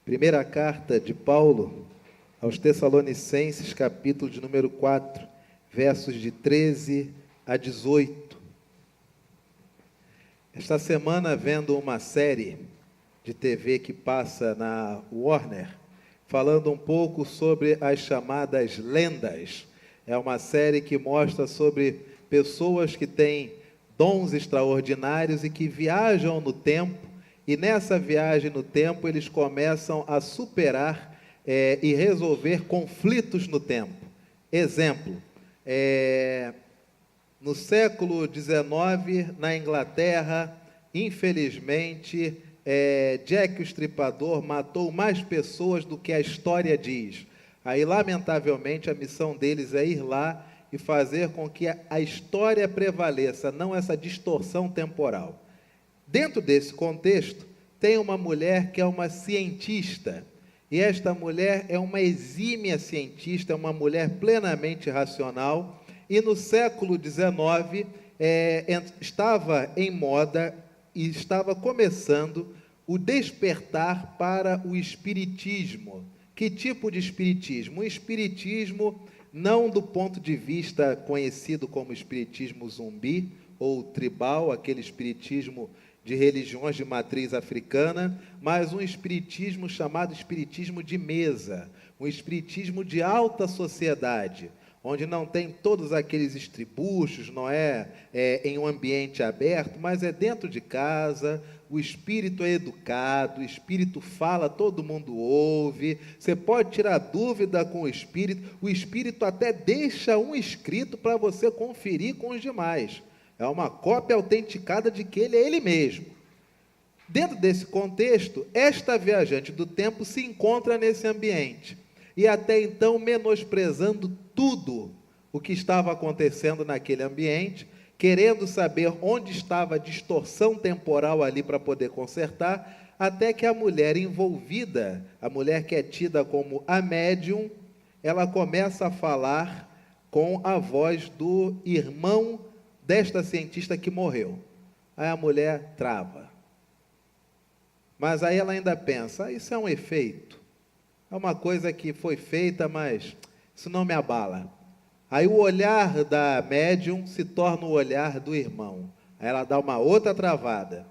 Primeira carta de Paulo aos Tessalonicenses, capítulo de número 4, versos de 13 a 18. Esta semana, vendo uma série de TV que passa na Warner, falando um pouco sobre as chamadas lendas. É uma série que mostra sobre pessoas que têm dons extraordinários e que viajam no tempo, e nessa viagem no tempo eles começam a superar e resolver conflitos no tempo. Exemplo, no século XIX, na Inglaterra, infelizmente, Jack o Estripador matou mais pessoas do que a história diz. Aí, lamentavelmente, a missão deles é ir lá e fazer com que a história prevaleça, não essa distorção temporal. Dentro desse contexto, tem uma mulher que é uma cientista, e esta mulher é uma exímia cientista, é uma mulher plenamente racional, e no século XIX estava em moda e estava começando o despertar para o espiritismo. Que tipo de espiritismo? O espiritismo não do ponto de vista conhecido como espiritismo zumbi ou tribal, aquele espiritismo de religiões de matriz africana, mas um espiritismo chamado espiritismo de mesa, um espiritismo de alta sociedade, onde não tem todos aqueles estribuchos, não em um ambiente aberto, mas é dentro de casa, o espírito é educado, o espírito fala, todo mundo ouve, você pode tirar dúvida com o espírito até deixa um escrito para você conferir com os demais. É uma cópia autenticada de que ele é ele mesmo. Dentro desse contexto, esta viajante do tempo se encontra nesse ambiente. E até então menosprezando tudo o que estava acontecendo naquele ambiente, querendo saber onde estava a distorção temporal ali para poder consertar, até que a mulher envolvida, a mulher que é tida como a médium, ela começa a falar com a voz do irmão desta cientista que morreu. Aí a mulher trava. Mas aí ela ainda pensa, isso é um efeito. É uma coisa que foi feita, mas isso não me abala. Aí o olhar da médium se torna o olhar do irmão. Aí ela dá uma outra travada.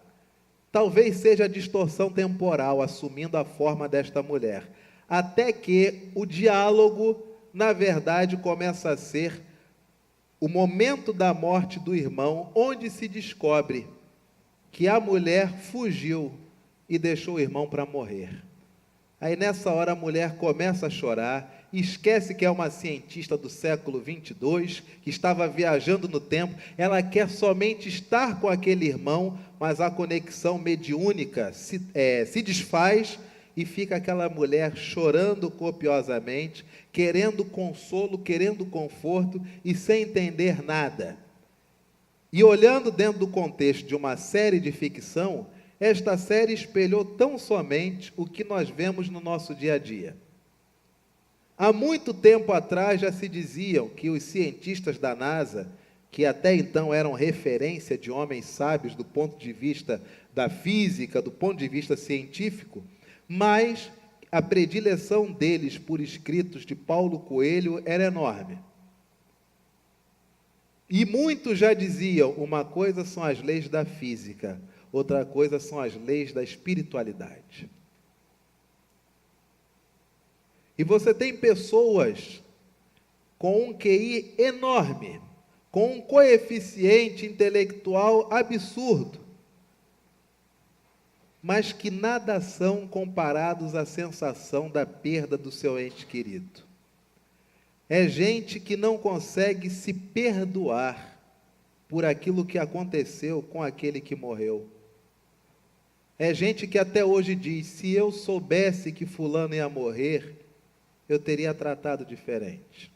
Talvez seja a distorção temporal assumindo a forma desta mulher. Até que o diálogo, na verdade, começa a ser o momento da morte do irmão, onde se descobre que a mulher fugiu e deixou o irmão para morrer. Aí nessa hora a mulher começa a chorar, esquece que é uma cientista do século 22, que estava viajando no tempo, ela quer somente estar com aquele irmão, mas a conexão mediúnica se desfaz e fica aquela mulher chorando copiosamente, querendo consolo, querendo conforto e sem entender nada. E olhando dentro do contexto de uma série de ficção, esta série espelhou tão somente o que nós vemos no nosso dia a dia. Há muito tempo atrás já se diziam que os cientistas da NASA, que até então eram referência de homens sábios do ponto de vista da física, do ponto de vista científico, mas a predileção deles por escritos de Paulo Coelho era enorme. E muitos já diziam, uma coisa são as leis da física, outra coisa são as leis da espiritualidade. E você tem pessoas com um QI enorme, com um coeficiente intelectual absurdo, mas que nada são comparados à sensação da perda do seu ente querido. É gente que não consegue se perdoar por aquilo que aconteceu com aquele que morreu. É gente que até hoje diz, se eu soubesse que fulano ia morrer, eu teria tratado diferente.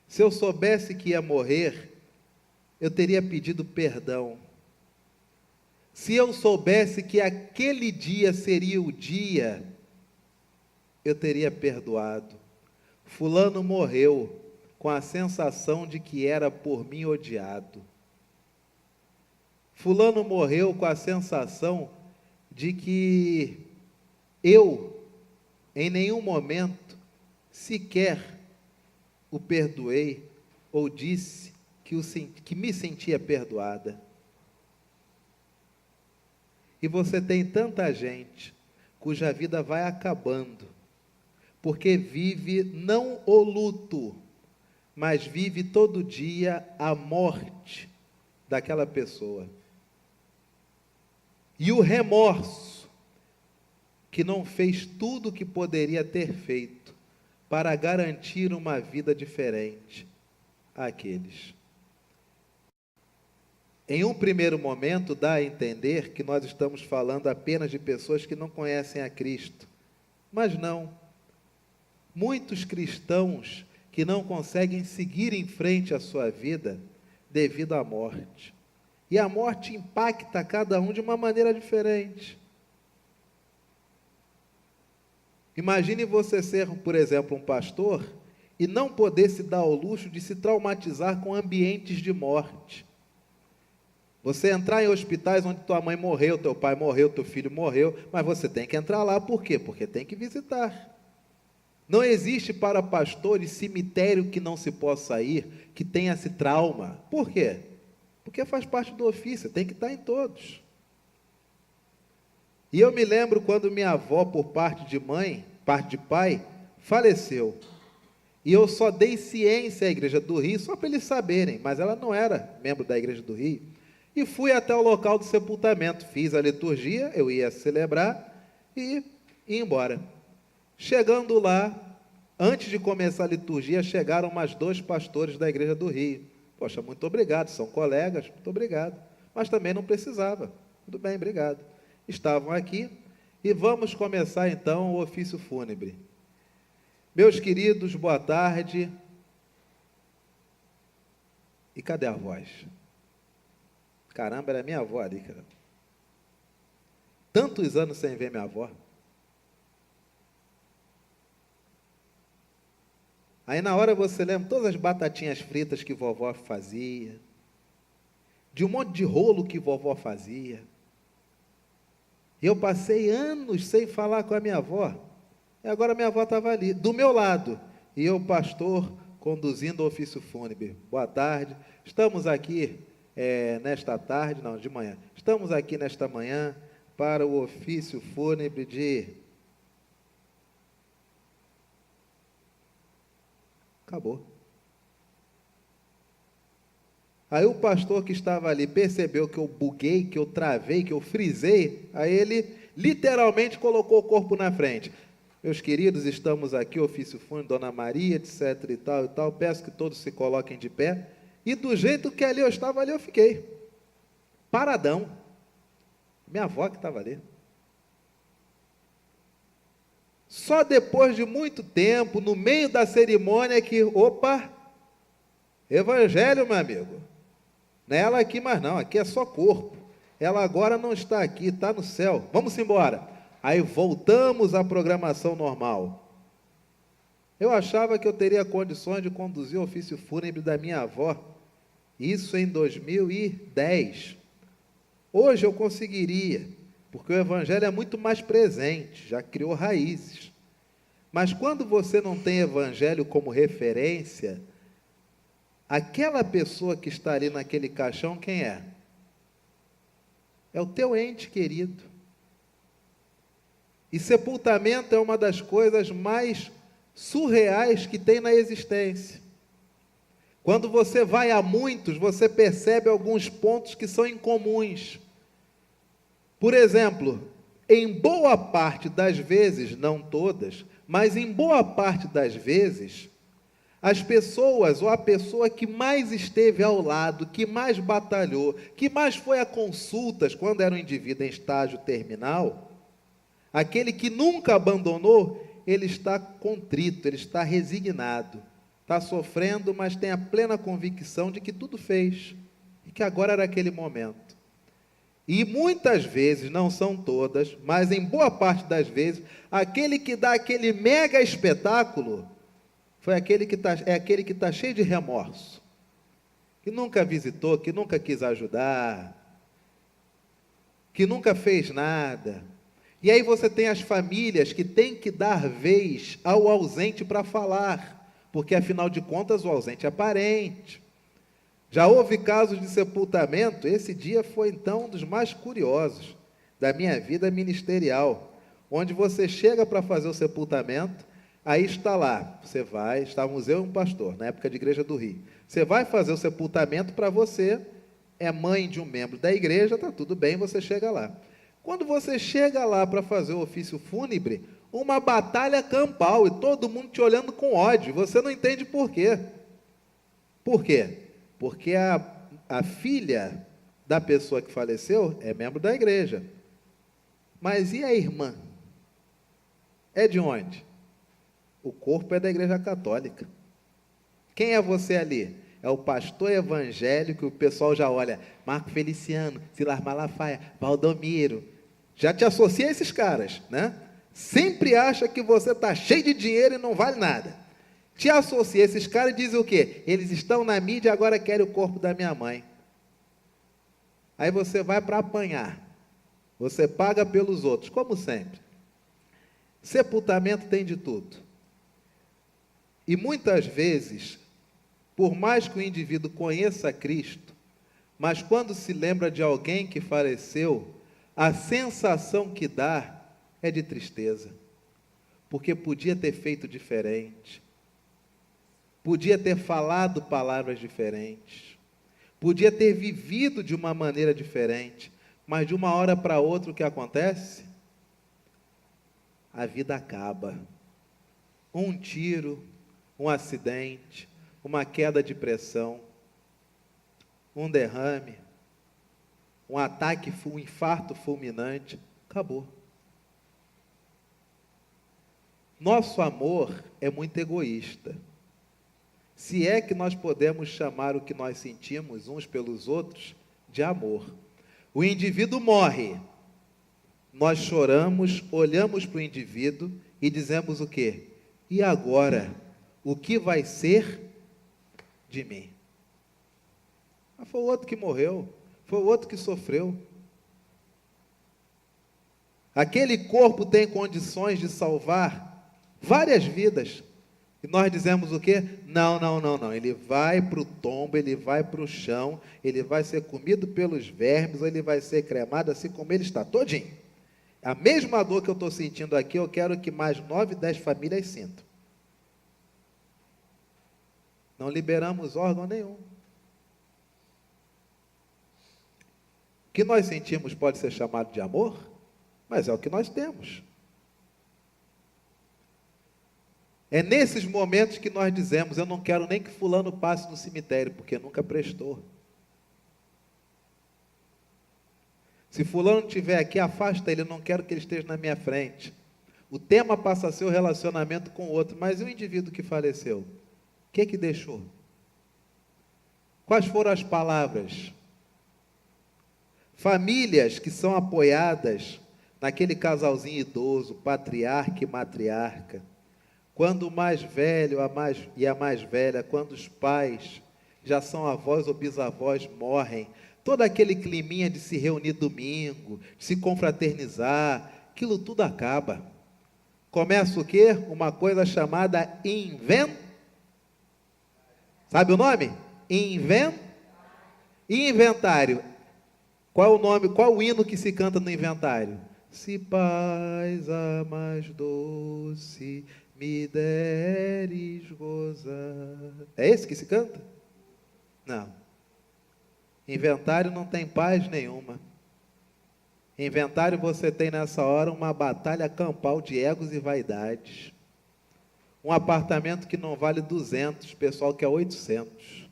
Se eu soubesse que ia morrer, eu teria pedido perdão. Se eu soubesse que aquele dia seria o dia, eu teria perdoado. Fulano morreu com a sensação de que era por mim odiado. Fulano morreu com a sensação de que eu, em nenhum momento, sequer o perdoei ou disse que me sentia perdoada. E você tem tanta gente cuja vida vai acabando, porque vive não o luto, mas vive todo dia a morte daquela pessoa. E o remorso, que não fez tudo o que poderia ter feito para garantir uma vida diferente àqueles. Em um primeiro momento, dá a entender que nós estamos falando apenas de pessoas que não conhecem a Cristo. Mas não. Muitos cristãos que não conseguem seguir em frente a sua vida devido à morte. E a morte impacta cada um de uma maneira diferente. Imagine você ser, por exemplo, um pastor e não poder se dar ao luxo de se traumatizar com ambientes de morte. Você entrar em hospitais onde tua mãe morreu, teu pai morreu, teu filho morreu, mas você tem que entrar lá, por quê? Porque tem que visitar. Não existe para pastores cemitério que não se possa ir, que tenha esse trauma. Por quê? Porque faz parte do ofício, tem que estar em todos. E eu me lembro quando minha avó, por parte de mãe, parte de pai, faleceu. E eu só dei ciência à Igreja do Rio, só para eles saberem, mas ela não era membro da Igreja do Rio. E fui até o local do sepultamento, fiz a liturgia, eu ia celebrar e ia embora. Chegando lá, antes de começar a liturgia, chegaram mais 2 pastores da Igreja do Rio. Poxa, muito obrigado, são colegas, muito obrigado. Mas também não precisava. Tudo bem, obrigado. Estavam aqui e vamos começar então o ofício fúnebre. Meus queridos, boa tarde. E cadê a voz? Caramba, era minha avó ali, cara. Tantos anos sem ver minha avó. Aí na hora você lembra todas as batatinhas fritas que vovó fazia, de um monte de rolo que vovó fazia. E eu passei anos sem falar com a minha avó. E agora minha avó estava ali, do meu lado. E eu, pastor, conduzindo o ofício fúnebre. Boa tarde. Estamos aqui nesta tarde, não, de manhã. Estamos aqui nesta manhã para o ofício fúnebre de... Acabou. Aí o pastor que estava ali percebeu que eu buguei, que eu travei, que eu frisei, aí ele literalmente colocou o corpo na frente. Meus queridos, estamos aqui, ofício fúnebre, Dona Maria, etc e tal, peço que todos se coloquem de pé, e do jeito que ali eu estava, ali eu fiquei, paradão, minha avó que estava ali. Só depois de muito tempo, no meio da cerimônia, que, opa, evangelho, meu amigo, não é ela aqui mais não, aqui é só corpo, ela agora não está aqui, está no céu, vamos embora. Aí voltamos à programação normal. Eu achava que eu teria condições de conduzir o ofício fúnebre da minha avó, isso em 2010. Hoje eu conseguiria, porque o evangelho é muito mais presente, já criou raízes. Mas quando você não tem evangelho como referência, aquela pessoa que está ali naquele caixão, quem é? É o teu ente querido. E sepultamento é uma das coisas mais surreais que tem na existência. Quando você vai a muitos, você percebe alguns pontos que são incomuns. Por exemplo, em boa parte das vezes, não todas, mas em boa parte das vezes, as pessoas, ou a pessoa que mais esteve ao lado, que mais batalhou, que mais foi a consultas quando era um indivíduo em estágio terminal, aquele que nunca abandonou, ele está contrito, ele está resignado, está sofrendo, mas tem a plena convicção de que tudo fez, e que agora era aquele momento. E muitas vezes, não são todas, mas em boa parte das vezes, aquele que dá aquele mega espetáculo, é aquele que está cheio de remorso, que nunca visitou, que nunca quis ajudar, que nunca fez nada. E aí você tem as famílias que têm que dar vez ao ausente para falar, porque afinal de contas o ausente é parente. Já houve casos de sepultamento, esse dia foi então um dos mais curiosos da minha vida ministerial, onde você chega para fazer o sepultamento, aí está lá, você vai, estávamos eu e um pastor, na época de Igreja do Rio, você vai fazer o sepultamento para você, é mãe de um membro da igreja, está tudo bem, você chega lá. Quando você chega lá para fazer o ofício fúnebre, uma batalha campal, e todo mundo te olhando com ódio, você não entende por quê. Por quê? Porque a filha da pessoa que faleceu é membro da igreja. Mas e a irmã? É de onde? O corpo é da igreja católica. Quem é você ali? É o pastor evangélico, o pessoal já olha, Marco Feliciano, Silas Malafaia, Valdomiro. Já te associa a esses caras, né? Sempre acha que você está cheio de dinheiro e não vale nada. Te associa a esses caras e diz o quê? Eles estão na mídia e agora querem o corpo da minha mãe. Aí você vai para apanhar. Você paga pelos outros, como sempre. Sepultamento tem de tudo. E muitas vezes, por mais que o indivíduo conheça Cristo, mas quando se lembra de alguém que faleceu, a sensação que dá é de tristeza, porque podia ter feito diferente, podia ter falado palavras diferentes, podia ter vivido de uma maneira diferente, mas de uma hora para outra o que acontece? A vida acaba. Um tiro, um acidente, uma queda de pressão, um derrame, um ataque, um infarto fulminante, acabou. Nosso amor é muito egoísta. Se é que nós podemos chamar o que nós sentimos uns pelos outros de amor. O indivíduo morre, nós choramos, olhamos para o indivíduo e dizemos o quê? E agora? O que vai ser de mim? Ah, foi o outro que morreu, foi o outro que sofreu. Aquele corpo tem condições de salvar várias vidas. E nós dizemos o quê? Não. Ele vai para o tombo, ele vai para o chão, ele vai ser comido pelos vermes, ou ele vai ser cremado assim como ele está, todinho. A mesma dor que eu estou sentindo aqui, eu quero que mais 9, 10 famílias sintam. Não liberamos órgão nenhum. O que nós sentimos pode ser chamado de amor, mas é o que nós temos. É nesses momentos que nós dizemos, eu não quero nem que fulano passe no cemitério, porque nunca prestou. Se fulano estiver aqui, afasta ele, eu não quero que ele esteja na minha frente. O tema passa a ser o relacionamento com o outro, mas e o indivíduo que faleceu? O que deixou? Quais foram as palavras? Famílias que são apoiadas naquele casalzinho idoso, patriarca e matriarca. Quando o mais velho e a mais velha, quando os pais já são avós ou bisavós, morrem, todo aquele climinha de se reunir domingo, de se confraternizar, aquilo tudo acaba. Começa o quê? Uma coisa chamada Sabe o nome? Inventário. Qual é o nome, qual o hino que se canta no inventário? Se paz a mais doce me deres gozar. É esse que se canta? Não. Inventário não tem paz nenhuma. Inventário você tem nessa hora uma batalha campal de egos e vaidades. Um apartamento que não vale 200, pessoal quer 800.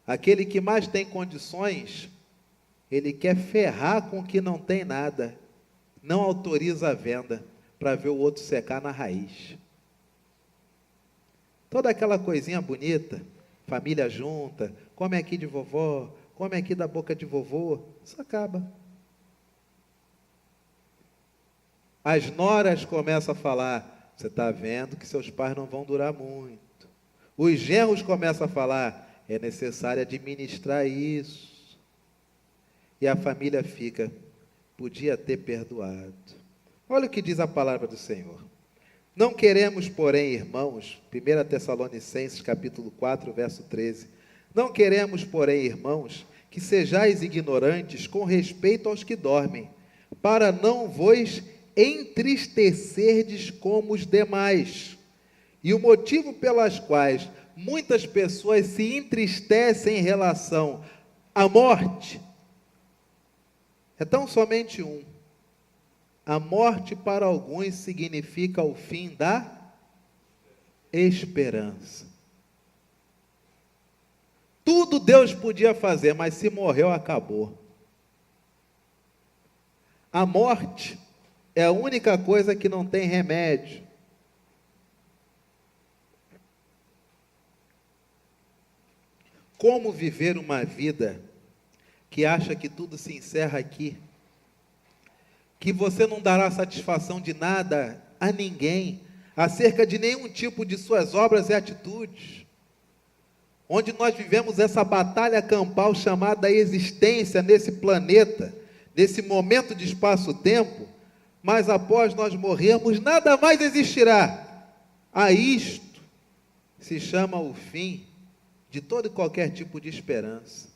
Aquele que mais tem condições, ele quer ferrar com o que não tem nada. Não autoriza a venda para ver o outro secar na raiz. Toda aquela coisinha bonita, família junta, come aqui de vovó, come aqui da boca de vovô, isso acaba. As noras começam a falar, você está vendo que seus pais não vão durar muito. Os genros começam a falar, é necessário administrar isso. E a família fica, podia ter perdoado. Olha o que diz a palavra do Senhor. Não queremos, porém, irmãos, 1 Tessalonicenses capítulo 4, verso 13, não queremos, porém, irmãos, que sejais ignorantes com respeito aos que dormem, para não vos entristecerdes como os demais. E o motivo pelas quais muitas pessoas se entristecem em relação à morte é tão somente um. A morte para alguns significa o fim da esperança. Tudo Deus podia fazer, mas se morreu, acabou. A morte é a única coisa que não tem remédio. Como viver uma vida que acha que tudo se encerra aqui? Que você não dará satisfação de nada a ninguém, acerca de nenhum tipo de suas obras e atitudes, onde nós vivemos essa batalha campal chamada existência nesse planeta, nesse momento de espaço-tempo, mas após nós morrermos, nada mais existirá. A isto se chama o fim de todo e qualquer tipo de esperança.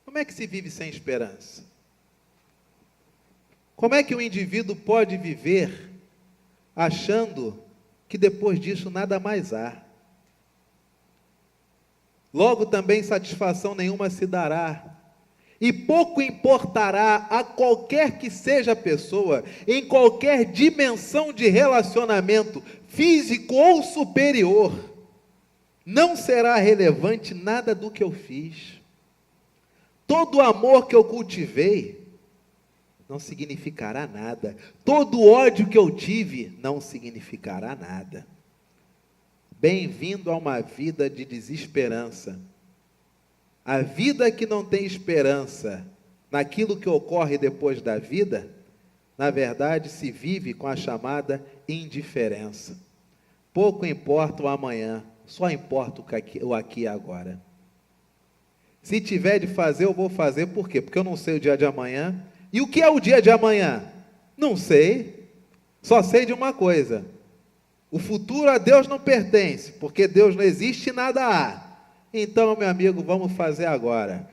Como é que se vive sem esperança? Como é que o indivíduo pode viver achando que depois disso nada mais há? Logo também satisfação nenhuma se dará, e pouco importará a qualquer que seja a pessoa, em qualquer dimensão de relacionamento, físico ou superior, não será relevante nada do que eu fiz. Todo o amor que eu cultivei não significará nada. Todo o ódio que eu tive não significará nada. Bem-vindo a uma vida de desesperança. A vida que não tem esperança naquilo que ocorre depois da vida, na verdade se vive com a chamada indiferença. Pouco importa o amanhã, só importa o aqui e agora. Se tiver de fazer, eu vou fazer. Por quê? Porque eu não sei o dia de amanhã. E o que é o dia de amanhã? Não sei. Só sei de uma coisa. O futuro a Deus não pertence, porque Deus não existe e nada há. Então, meu amigo, vamos fazer agora.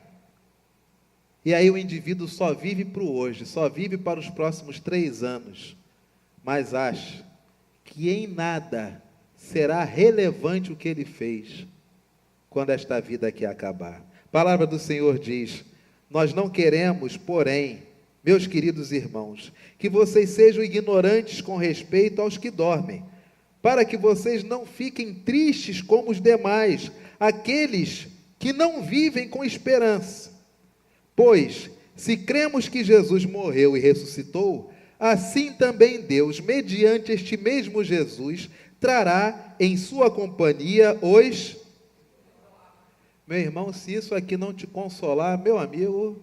E aí o indivíduo só vive para o hoje, só vive para os próximos 3 anos. Mas acha que em nada será relevante o que ele fez quando esta vida aqui acabar. A palavra do Senhor diz: nós não queremos, porém, meus queridos irmãos, que vocês sejam ignorantes com respeito aos que dormem, para que vocês não fiquem tristes como os demais, aqueles que não vivem com esperança. Pois, se cremos que Jesus morreu e ressuscitou, assim também Deus, mediante este mesmo Jesus, trará em sua companhia os... Meu irmão, se isso aqui não te consolar, meu amigo...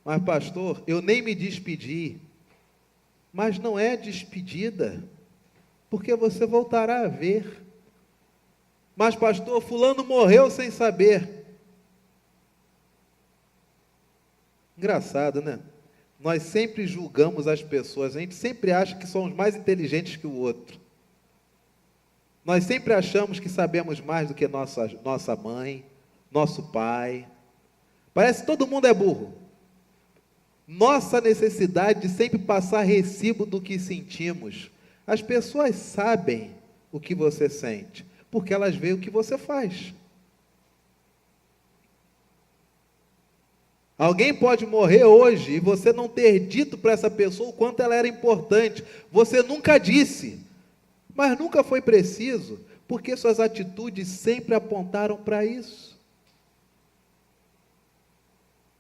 Mas pastor, eu nem me despedi. Mas não é despedida, porque você voltará a ver. Mas pastor, fulano morreu sem saber. Engraçado, né? Nós sempre julgamos as pessoas, a gente sempre acha que somos mais inteligentes que o outro. Nós sempre achamos que sabemos mais do que nossa mãe, nosso pai. Parece que todo mundo é burro. Nossa necessidade de sempre passar recibo do que sentimos. As pessoas sabem o que você sente, porque elas veem o que você faz. Alguém pode morrer hoje e você não ter dito para essa pessoa o quanto ela era importante. Você nunca disse, mas nunca foi preciso, porque suas atitudes sempre apontaram para isso.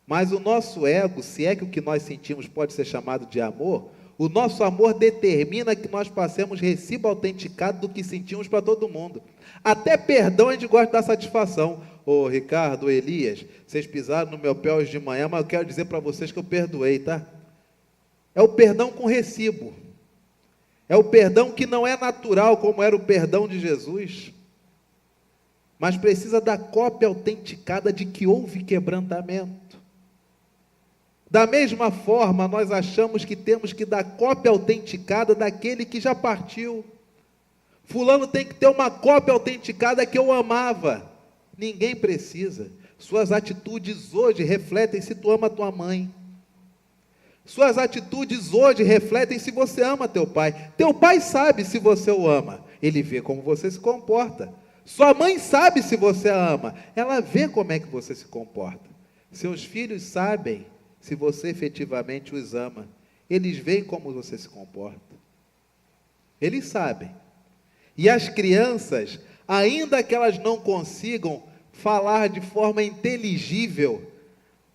Mas o nosso ego, se é que o que nós sentimos pode ser chamado de amor, o nosso amor determina que nós passemos recibo autenticado do que sentimos para todo mundo. Até perdão a gente gosta de dar satisfação. Ô Ricardo, ô Elias, vocês pisaram no meu pé hoje de manhã, mas eu quero dizer para vocês que eu perdoei, tá? É o perdão com recibo. É o perdão que não é natural, como era o perdão de Jesus, mas precisa da cópia autenticada de que houve quebrantamento. Da mesma forma, nós achamos que temos que dar cópia autenticada daquele que já partiu. Fulano tem que ter uma cópia autenticada que eu amava. Ninguém precisa. Suas atitudes hoje refletem se tu ama tua mãe. Suas atitudes hoje refletem se você ama teu pai. Teu pai sabe se você o ama. Ele vê como você se comporta. Sua mãe sabe se você a ama. Ela vê como é que você se comporta. Seus filhos sabem se você efetivamente os ama. Eles veem como você se comporta. Eles sabem. E as crianças, ainda que elas não consigam falar de forma inteligível,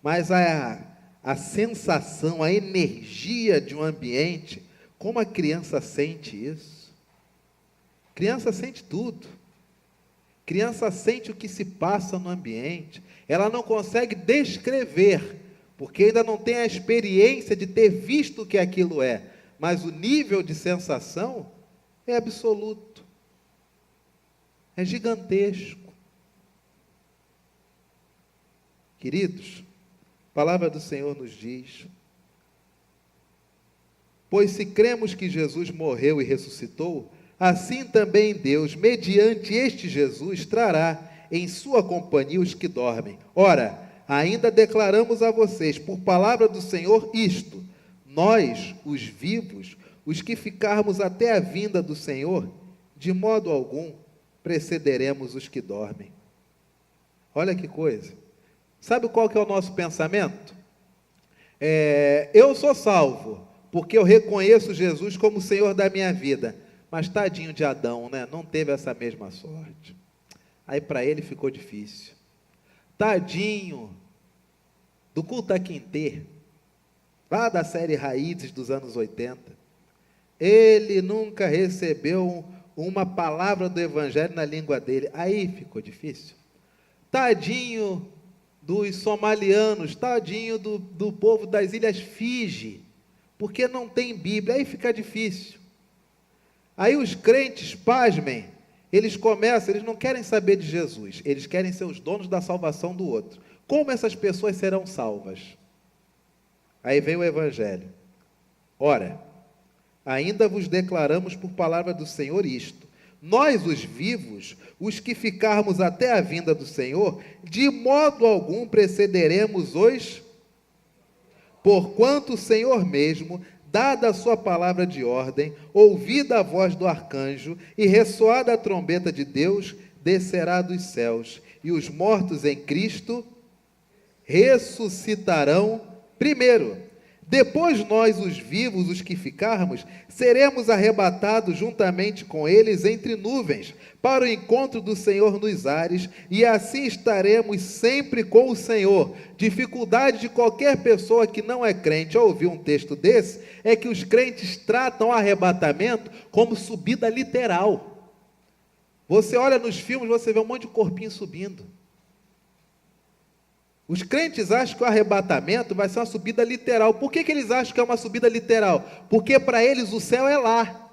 mas a sensação, a energia de um ambiente, como a criança sente isso? Criança sente tudo. Criança sente o que se passa no ambiente. Ela não consegue descrever, porque ainda não tem a experiência de ter visto o que aquilo é. Mas o nível de sensação é absoluto. É gigantesco. Queridos, a palavra do Senhor nos diz: pois se cremos que Jesus morreu e ressuscitou, assim também Deus, mediante este Jesus, trará em sua companhia os que dormem. Ora, ainda declaramos a vocês, por palavra do Senhor, isto: nós, os vivos, os que ficarmos até a vinda do Senhor, de modo algum precederemos os que dormem. Olha que coisa. Sabe qual que é o nosso pensamento? Eu sou salvo, porque eu reconheço Jesus como o Senhor da minha vida. Mas tadinho de Adão, né? Não teve essa mesma sorte. Aí para ele ficou difícil. Tadinho do Culto Quintê, lá da série Raízes dos anos 80. Ele nunca recebeu uma palavra do Evangelho na língua dele. Aí ficou difícil. Tadinho dos somalianos, tadinho do povo das Ilhas Fiji, porque não tem Bíblia. Aí fica difícil. Aí os crentes, pasmem, eles não querem saber de Jesus, eles querem ser os donos da salvação do outro. Como essas pessoas serão salvas? Aí vem o Evangelho. Ora, ainda vos declaramos por palavra do Senhor isto: nós, os vivos, os que ficarmos até a vinda do Senhor, de modo algum precederemos os, porquanto o Senhor mesmo, dada a sua palavra de ordem, ouvida a voz do arcanjo e ressoada a trombeta de Deus, descerá dos céus, e os mortos em Cristo ressuscitarão primeiro. Depois nós, os vivos, os que ficarmos, seremos arrebatados juntamente com eles entre nuvens, para o encontro do Senhor nos ares, e assim estaremos sempre com o Senhor. Dificuldade de qualquer pessoa que não é crente ao ouvir um texto desse, é que os crentes tratam o arrebatamento como subida literal. Você olha nos filmes, você vê um monte de corpinho subindo. Os crentes acham que o arrebatamento vai ser uma subida literal. Por que eles acham que é uma subida literal? Porque para eles o céu é lá.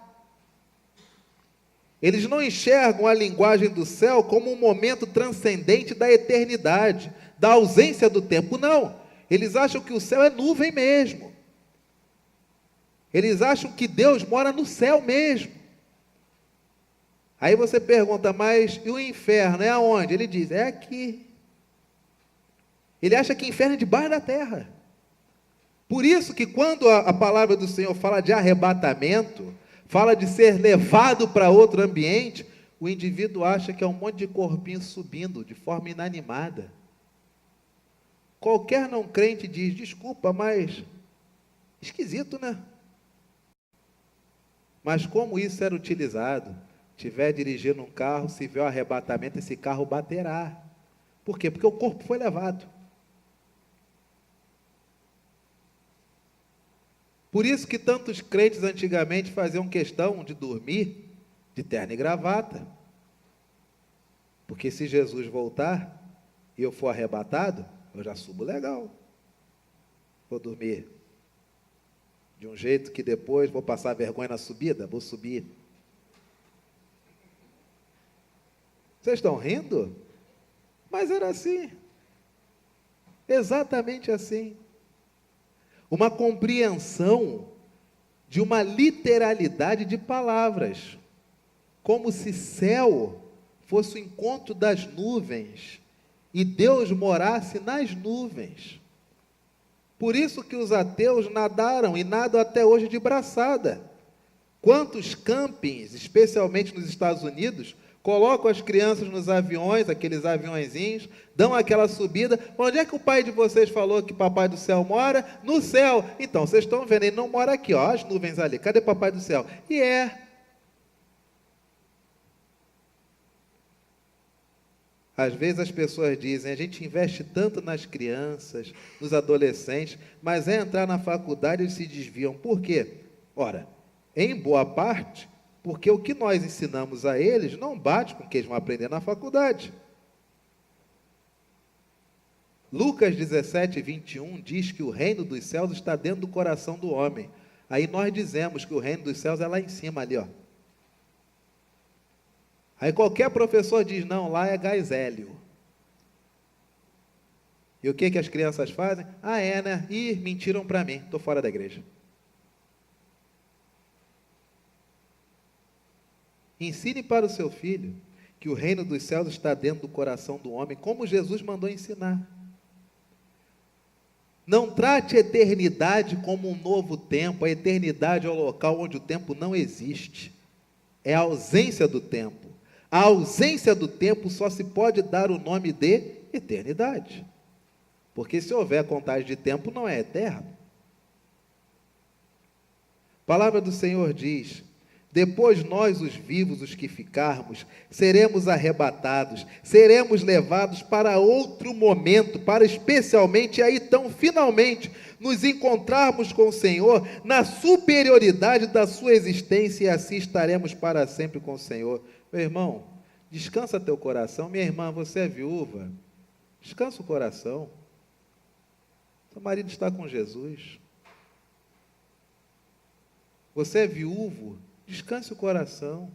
Eles não enxergam a linguagem do céu como um momento transcendente da eternidade, da ausência do tempo. Não. Eles acham que o céu é nuvem mesmo. Eles acham que Deus mora no céu mesmo. Aí você pergunta, mas e o inferno é aonde? Ele diz, é aqui. Ele acha que inferno é debaixo da terra. Por isso que quando a palavra do Senhor fala de arrebatamento, fala de ser levado para outro ambiente, o indivíduo acha que é um monte de corpinho subindo de forma inanimada. Qualquer não crente diz, desculpa, mas esquisito, né? Mas como isso era utilizado? Estiver dirigindo um carro, se vê o arrebatamento, esse carro baterá. Por quê? Porque o corpo foi levado. Por isso que tantos crentes antigamente faziam questão de dormir de terno e gravata. Porque se Jesus voltar e eu for arrebatado, eu já subo legal. Vou dormir de um jeito que depois vou passar vergonha na subida, vou subir. Vocês estão rindo? Mas era assim. Exatamente assim. uma compreensão de uma literalidade de palavras, como se céu fosse o encontro das nuvens e Deus morasse nas nuvens. Por isso que os ateus nadaram e nadam até hoje de braçada. Quantos campings, especialmente nos Estados Unidos, colocam as crianças nos aviões, aqueles aviõezinhos, dão aquela subida. Onde é que o pai de vocês falou que papai do céu mora? No céu. Então, vocês estão vendo, ele não mora aqui, ó, as nuvens ali. Cadê papai do céu? E às vezes as pessoas dizem, a gente investe tanto nas crianças, nos adolescentes, mas é entrar na faculdade eles se desviam. Por quê? Ora, em boa parte, porque o que nós ensinamos a eles não bate com o que eles vão aprender na faculdade. Lucas 17, 21 diz que o reino dos céus está dentro do coração do homem. Aí nós dizemos que o reino dos céus é lá em cima, ali, ó. Aí qualquer professor diz, não, lá é gás hélio. E o que as crianças fazem? Ah, é, né? Ih, mentiram para mim, estou fora da igreja. Ensine para o seu filho que o reino dos céus está dentro do coração do homem, como Jesus mandou ensinar. Não trate a eternidade como um novo tempo. A eternidade é o local onde o tempo não existe. É a ausência do tempo. A ausência do tempo só se pode dar o nome de eternidade. Porque se houver contagem de tempo, não é eterno. A palavra do Senhor diz, depois nós, os vivos, os que ficarmos, seremos arrebatados, seremos levados para outro momento, para especialmente aí, então, finalmente, nos encontrarmos com o Senhor na superioridade da sua existência e assim estaremos para sempre com o Senhor. Meu irmão, descansa teu coração. Minha irmã, você é viúva, descansa o coração. Seu marido está com Jesus. Você é viúvo, descanse o coração.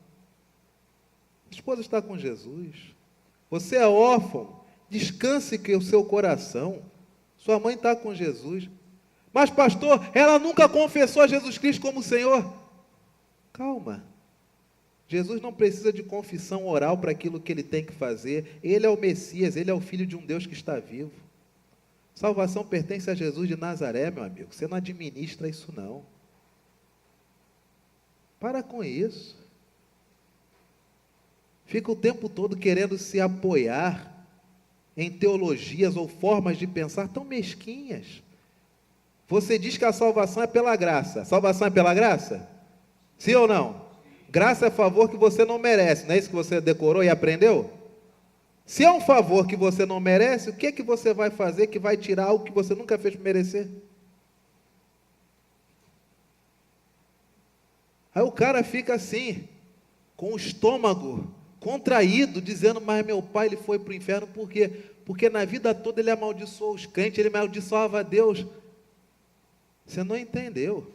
A esposa está com Jesus. Você é órfão, descanse o seu coração. Sua mãe está com Jesus. Mas pastor, ela nunca confessou a Jesus Cristo como Senhor. Calma. Jesus não precisa de confissão oral para aquilo que ele tem que fazer. Ele é o Messias, ele é o Filho de um Deus que está vivo. Salvação pertence a Jesus de Nazaré, meu amigo. Você não administra isso não. Para com isso. Fica o tempo todo querendo se apoiar em teologias ou formas de pensar tão mesquinhas. Você diz que a salvação é pela graça. Salvação é pela graça? Sim ou não? Graça é favor que você não merece. Não é isso que você decorou e aprendeu? Se é um favor que você não merece, o que é que você vai fazer que vai tirar algo que você nunca fez para merecer? Aí o cara fica assim, com o estômago contraído, dizendo, mas meu pai ele foi para o inferno, por quê? Porque na vida toda ele amaldiçoou os crentes, ele amaldiçoava a Deus. Você não entendeu.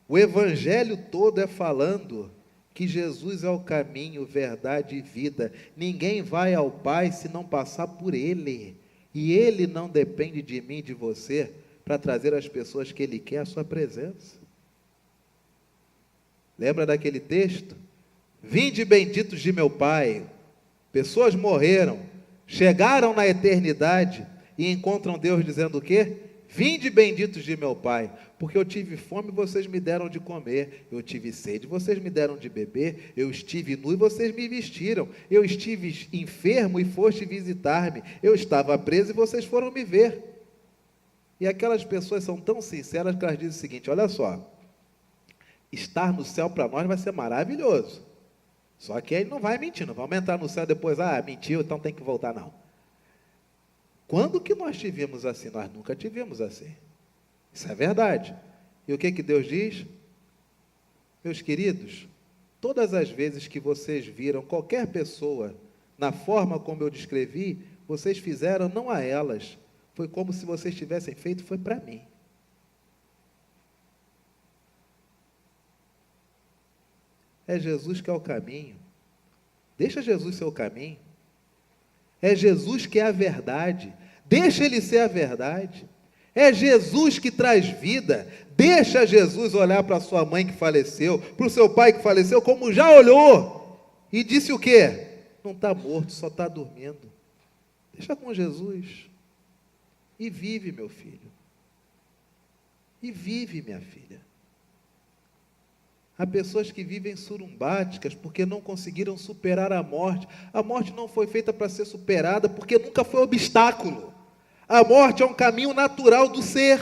O evangelho todo é falando que Jesus é o caminho, verdade e vida. Ninguém vai ao Pai se não passar por Ele. E Ele não depende de mim, de você, para trazer as pessoas que Ele quer à sua presença. Lembra daquele texto? Vinde benditos de meu Pai. Pessoas morreram, chegaram na eternidade e encontram Deus dizendo o quê? Vinde benditos de meu Pai, porque eu tive fome e vocês me deram de comer, eu tive sede e vocês me deram de beber, eu estive nu e vocês me vestiram, eu estive enfermo e foste visitar-me, eu estava preso e vocês foram me ver. E aquelas pessoas são tão sinceras que elas dizem o seguinte, olha só, estar no céu para nós vai ser maravilhoso, só que aí não vai mentir, não vamos entrar no céu depois, mentiu, então tem que voltar, não. Quando que nós tivemos assim? Nós nunca tivemos assim. Isso é verdade. E o que Deus diz? Meus queridos, todas as vezes que vocês viram qualquer pessoa na forma como eu descrevi, vocês fizeram não a elas, foi como se vocês tivessem feito, foi para mim. É Jesus que é o caminho. Deixa Jesus ser o caminho. É Jesus que é a verdade. Deixa Ele ser a verdade. É Jesus que traz vida. Deixa Jesus olhar para sua mãe que faleceu, para o seu pai que faleceu, como já olhou, e disse o quê? Não está morto, só está dormindo. Deixa com Jesus. E vive, meu filho. E vive, minha filha. Há pessoas que vivem surumbáticas porque não conseguiram superar a morte. A morte não foi feita para ser superada porque nunca foi obstáculo. A morte é um caminho natural do ser.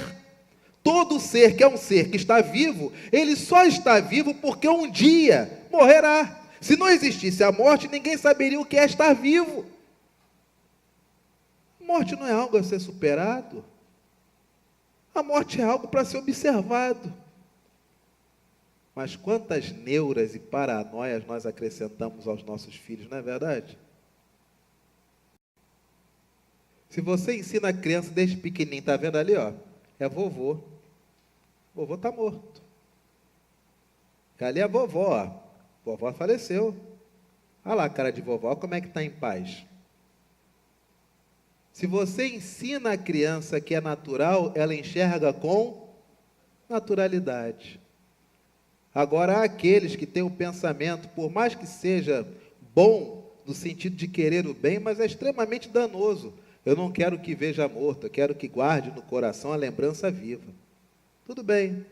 Todo ser que é um ser que está vivo, ele só está vivo porque um dia morrerá. Se não existisse a morte, ninguém saberia o que é estar vivo. A morte não é algo a ser superado. A morte é algo para ser observado. Mas quantas neuras e paranoias nós acrescentamos aos nossos filhos, não é verdade? Se você ensina a criança desde pequenininho, está vendo ali, ó? É vovô. Vovô está morto. Ali é a vovó, ó. Vovó faleceu. Olha lá a cara de vovó, como é que está em paz. Se você ensina a criança que é natural, ela enxerga com naturalidade. Agora, há aqueles que têm o pensamento, por mais que seja bom, no sentido de querer o bem, mas é extremamente danoso. Eu não quero que veja morto, eu quero que guarde no coração a lembrança viva. Tudo bem,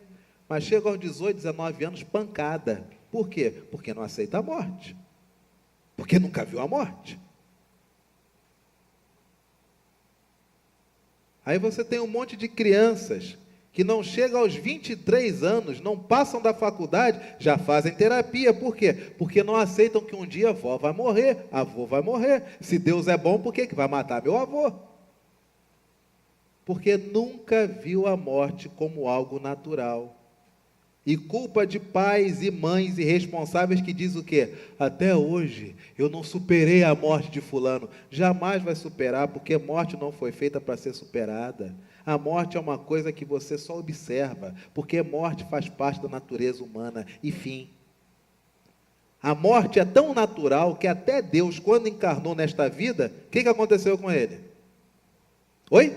mas chega aos 18, 19 anos, pancada. Por quê? Porque não aceita a morte. Porque nunca viu a morte. Aí você tem um monte de crianças que não chegam aos 23 anos, não passam da faculdade, já fazem terapia. Por quê? Porque não aceitam que um dia a avó vai morrer, avô vai morrer. Se Deus é bom, por que vai matar meu avô? Porque nunca viu a morte como algo natural. E culpa de pais e mães irresponsáveis que diz o quê? Até hoje eu não superei a morte de fulano. Jamais vai superar, porque morte não foi feita para ser superada. A morte é uma coisa que você só observa, porque morte faz parte da natureza humana, e fim. A morte é tão natural que até Deus, quando encarnou nesta vida, o que aconteceu com ele? Oi?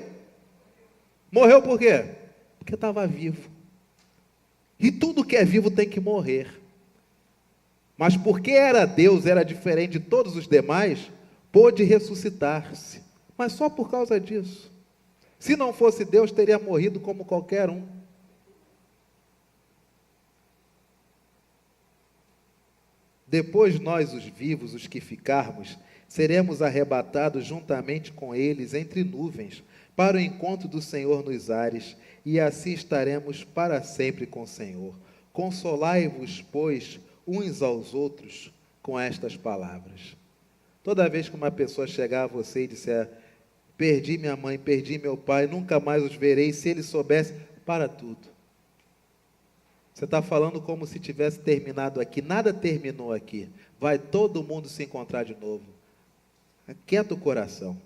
Morreu por quê? Porque estava vivo. E tudo que é vivo tem que morrer. Mas porque era Deus, era diferente de todos os demais, pôde ressuscitar-se. Mas só por causa disso. Se não fosse Deus, teria morrido como qualquer um. Depois nós, os vivos, os que ficarmos, seremos arrebatados juntamente com eles entre nuvens, para o encontro do Senhor nos ares, e assim estaremos para sempre com o Senhor. Consolai-vos, pois, uns aos outros com estas palavras. Toda vez que uma pessoa chegar a você e disser: perdi minha mãe, perdi meu pai, nunca mais os verei, se ele soubesse, para tudo. Você está falando como se tivesse terminado aqui, nada terminou aqui. Vai todo mundo se encontrar de novo. Aquieta o coração.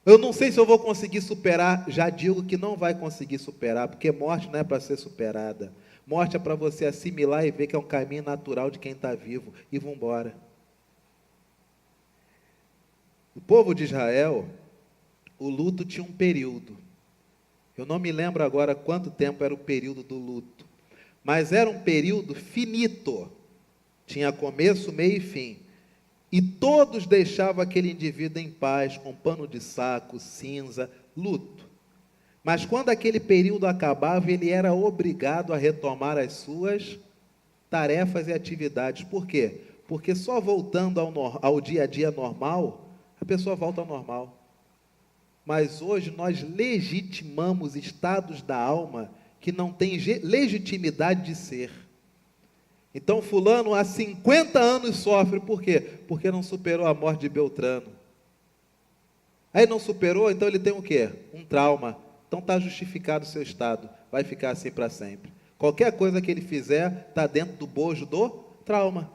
Eu não sei se eu vou conseguir superar, já digo que não vai conseguir superar, porque morte não é para ser superada. Morte é para você assimilar e ver que é um caminho natural de quem está vivo, e vamos embora. O povo de Israel, o luto tinha um período. Eu não me lembro agora quanto tempo era o período do luto, mas era um período finito. Tinha começo, meio e fim. E todos deixavam aquele indivíduo em paz, com pano de saco, cinza, luto. Mas quando aquele período acabava, ele era obrigado a retomar as suas tarefas e atividades. Por quê? Porque só voltando ao dia a dia normal, a pessoa volta ao normal. Mas hoje nós legitimamos estados da alma que não têm legitimidade de ser. Então fulano há 50 anos sofre, por quê? Porque não superou a morte de Beltrano. Aí não superou, então ele tem o quê? Um trauma. Então está justificado o seu estado, vai ficar assim para sempre. Qualquer coisa que ele fizer, está dentro do bojo do trauma.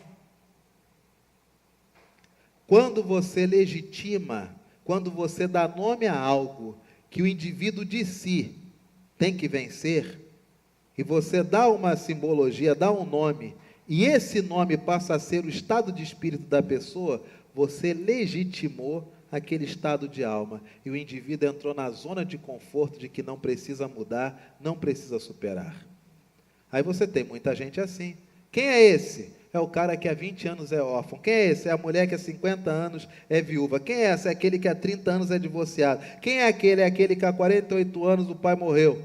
Quando você legitima, quando você dá nome a algo que o indivíduo de si tem que vencer, e você dá uma simbologia, dá um nome, e esse nome passa a ser o estado de espírito da pessoa, você legitimou aquele estado de alma. E o indivíduo entrou na zona de conforto de que não precisa mudar, não precisa superar. Aí você tem muita gente assim. Quem é esse? É o cara que há 20 anos é órfão. Quem é esse? É a mulher que há 50 anos é viúva. Quem é essa? É aquele que há 30 anos é divorciado. Quem é aquele? É aquele que há 48 anos o pai morreu.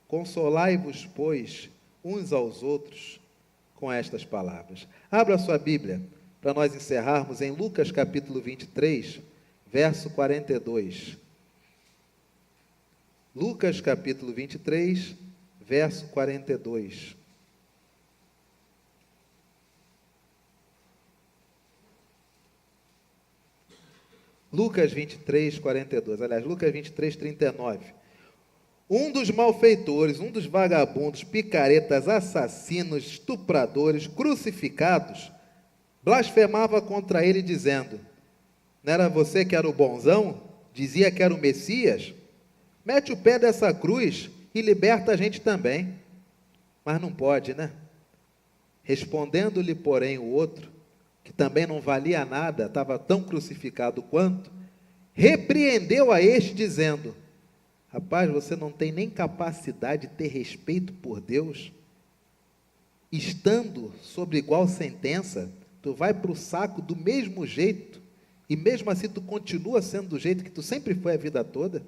Consolai-vos, pois, uns aos outros com estas palavras. Abra sua Bíblia para nós encerrarmos em Lucas capítulo 23, verso 42. Lucas capítulo 23, verso 42. Lucas 23, 42. Aliás, Lucas 23, 39. Um dos malfeitores, um dos vagabundos, picaretas, assassinos, estupradores, crucificados, blasfemava contra ele, dizendo: não era você que era o bonzão? Dizia que era o Messias? Mete o pé dessa cruz e liberta a gente também. Mas não pode, né? Respondendo-lhe, porém, o outro, que também não valia nada, estava tão crucificado quanto, repreendeu a este, dizendo: rapaz, você não tem nem capacidade de ter respeito por Deus? Estando sob igual sentença, tu vai para o saco do mesmo jeito, e mesmo assim tu continua sendo do jeito que tu sempre foi a vida toda?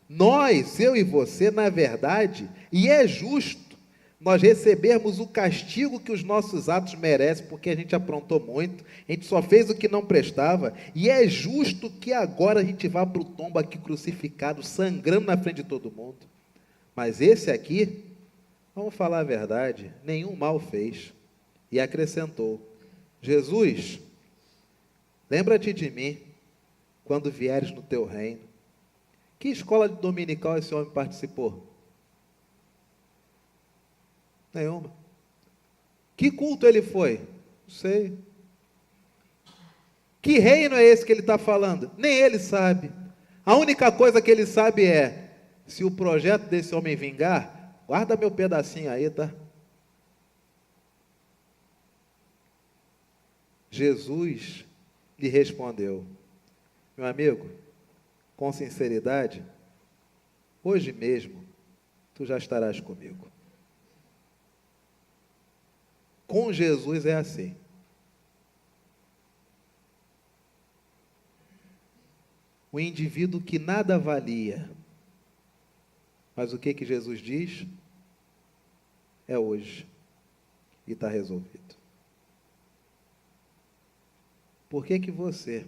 Nós, eu e você, na verdade, e é justo, nós recebermos o castigo que os nossos atos merecem, porque a gente aprontou muito, a gente só fez o que não prestava, e é justo que agora a gente vá para o tombo aqui crucificado, sangrando na frente de todo mundo. Mas esse aqui, vamos falar a verdade, nenhum mal fez. E acrescentou: Jesus, lembra-te de mim, quando vieres no teu reino. Que escola dominical esse homem participou? Nenhuma. Que culto ele foi? Não sei. Que reino é esse que ele está falando? Nem ele sabe. A única coisa que ele sabe é: se o projeto desse homem vingar, guarda meu pedacinho aí, tá? Jesus lhe respondeu: meu amigo, com sinceridade, hoje mesmo tu já estarás comigo. Com Jesus é assim. O indivíduo que nada valia, mas o que Jesus diz? É hoje, e está resolvido. Por que você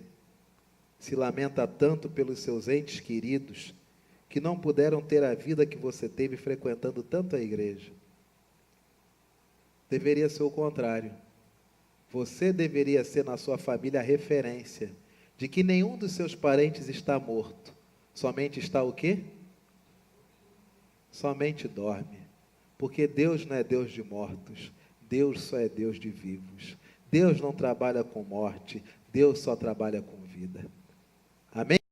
se lamenta tanto pelos seus entes queridos, que não puderam ter a vida que você teve frequentando tanto a igreja? Deveria ser o contrário. Você deveria ser na sua família a referência de que nenhum dos seus parentes está morto. Somente está o quê? Somente dorme. Porque Deus não é Deus de mortos. Deus só é Deus de vivos. Deus não trabalha com morte. Deus só trabalha com vida. Amém?